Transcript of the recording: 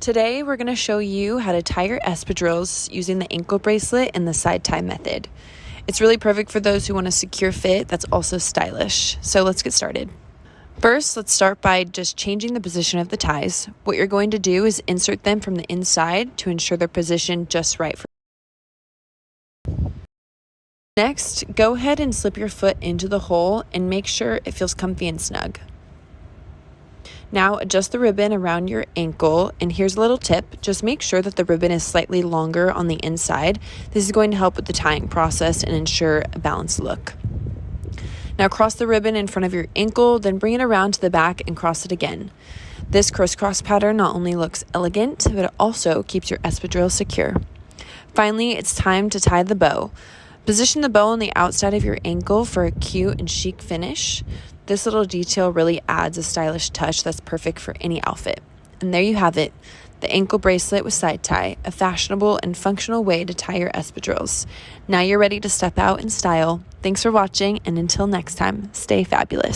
Today, we're going to show you how to tie your espadrilles using the ankle bracelet and the side tie method. It's really perfect for those who want a secure fit that's also stylish. So let's get started. First, let's start by just changing the position of the ties. What you're going to do is insert them from the inside to ensure they're positioned just right for you. Next, go ahead and slip your foot into the hole and make sure it feels comfy and snug. Now adjust the ribbon around your ankle, and here's a little tip. Just make sure that the ribbon is slightly longer on the inside. This is going to help with the tying process and ensure a balanced look. Now cross the ribbon in front of your ankle, then bring it around to the back and cross it again. This crisscross pattern not only looks elegant, but it also keeps your espadrille secure. Finally, it's time to tie the bow. Position the bow on the outside of your ankle for a cute and chic finish. This little detail really adds a stylish touch that's perfect for any outfit. And there you have it, the ankle bracelet with side tie, a fashionable and functional way to tie your espadrilles. Now you're ready to step out in style. Thanks for watching, and until next time, stay fabulous.